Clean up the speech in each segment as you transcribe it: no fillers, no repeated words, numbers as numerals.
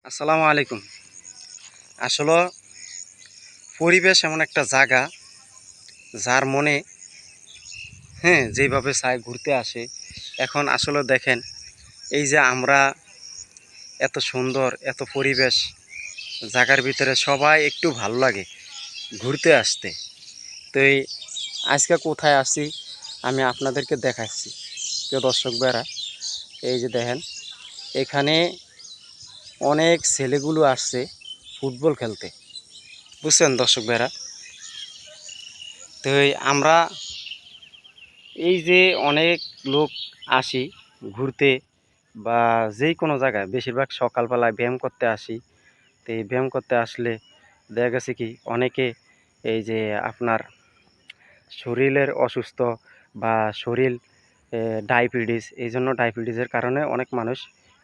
আসসালামু আলাইকুম। আসলে পরিবেশ এমন একটা জায়গা যার মনে যেভাবে চায় ঘুরতে আসে। এখন আসলে দেখেন, এই যে আমরা এত সুন্দর এত পরিবেশ জায়গার ভিতরে সবাই একটু ভালো লাগে ঘুরতে আসতে। তো এই আজকে কোথায় আসি আমি আপনাদেরকে দেখাচ্ছি। প্রিয় দর্শক ভাইরা, এই যে দেখেন, এখানে অনেক ছেলেগুলো আসছে ফুটবল খেলতে, বুঝছেন দর্শক ভাইরা। তো আমরা এই যে অনেক লোক আসি ঘুরতে বা যেই কোনো জায়গায়, বেশিরভাগ সকালবেলায় ব্যায়াম করতে আসি। তো এই ব্যায়াম করতে আসলে দেখা গেছে কি অনেকে এই যে আপনার শরীরের অসুস্থ বা শরীর ডায়াবেটিস, এই জন্য ডায়াবেটিসের কারণে অনেক মানুষ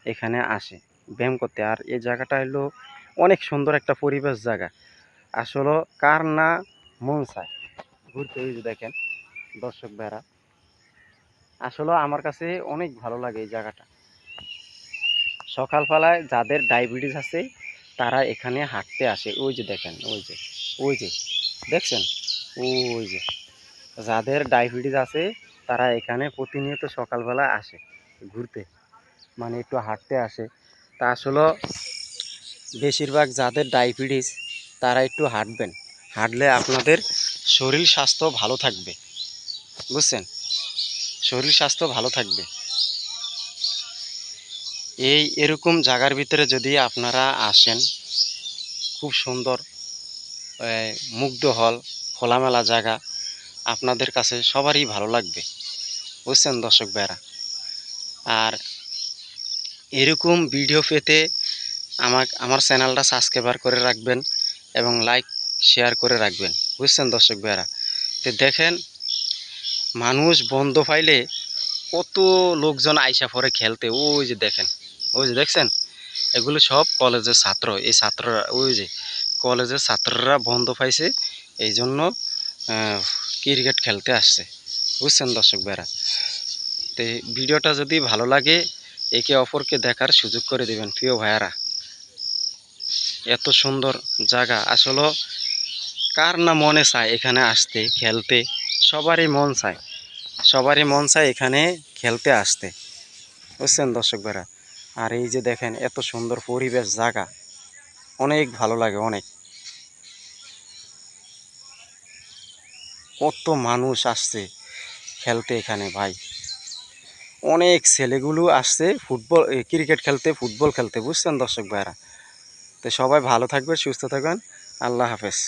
এখানে আসে ব্যায়াম করতে। আর এই জায়গাটা হলো অনেক সুন্দর একটা পরিবেশ জায়গা। আসলে কার না মন চায় ঘুরতে। ওই যে দেখেন দর্শক ভাইরা, আসলে আমার কাছে অনেক ভালো লাগে এই জায়গাটা। সকালবেলায় যাদের ডায়াবেটিস আছে তারা এখানে হাঁটতে আসে। ওই যে দেখেন, ওই যে দেখছেন, ওই যে যাদের ডায়াবেটিস আছে তারা এখানে প্রতিনিয়ত সকালবেলা আসে ঘুরতে, মানে একটু হাঁটতে আসে। তা আসলে বেশিরভাগ যাদের ডায়াবেটিস তারা একটু হাঁটবেন, হাঁটলে আপনাদের শরীর স্বাস্থ্য ভালো থাকবে, বুঝছেন, শরীর স্বাস্থ্য ভালো থাকবে। এরকম জায়গার ভিতরে যদি আপনারা আসেন, খুব সুন্দর মুগ্ধ হল খোলামেলা জায়গা, আপনাদের কাছে সবারই ভালো লাগবে, বুঝছেন দর্শক ভাইরা। আর এরকম ভিডিও পেতে আমার চ্যানেলটা সাবস্ক্রাইব করে রাখবেন এবং লাইক শেয়ার করে রাখবেন, বুঝছেন দর্শক ভাইরা। তো দেখেন, মানুষ বন্ধ পাইলে কত লোকজন আইসা পড়ে খেলতে। ওই যে দেখেন, ওই যে দেখছেন, এগুলো সব কলেজের ছাত্র। এই ছাত্ররা, ওই যে কলেজের ছাত্ররা বন্ধ পাইছে, এই জন্য ক্রিকেট খেলতে আসছে, বুঝছেন দর্শক ভাইরা। তো ভিডিওটা যদি ভালো লাগে একে অপরকে দেখার সুযোগ করে দেবেন প্রিয় ভাইয়ারা। এত সুন্দর জায়গা, আসলে কার না মনে চায় এখানে আসতে খেলতে। সবারই মন চায়, সবারই মন চায় এখানে খেলতে আসতে, বুঝছেন দর্শক ভাইরা। আর এই যে দেখেন, এত সুন্দর পরিবেশ জায়গা, অনেক ভালো লাগে অনেক। কত মানুষ আসছে খেলতে এখানে ভাই, অনেক ছেলেগুলো আসছে ফুটবল ক্রিকেট খেলতে, ফুটবল খেলতে, বুঝছেন দর্শক ভাইরা। তো সবাই ভালো থাকবে, সুস্থ থাকবেন, আল্লাহ হাফেজ।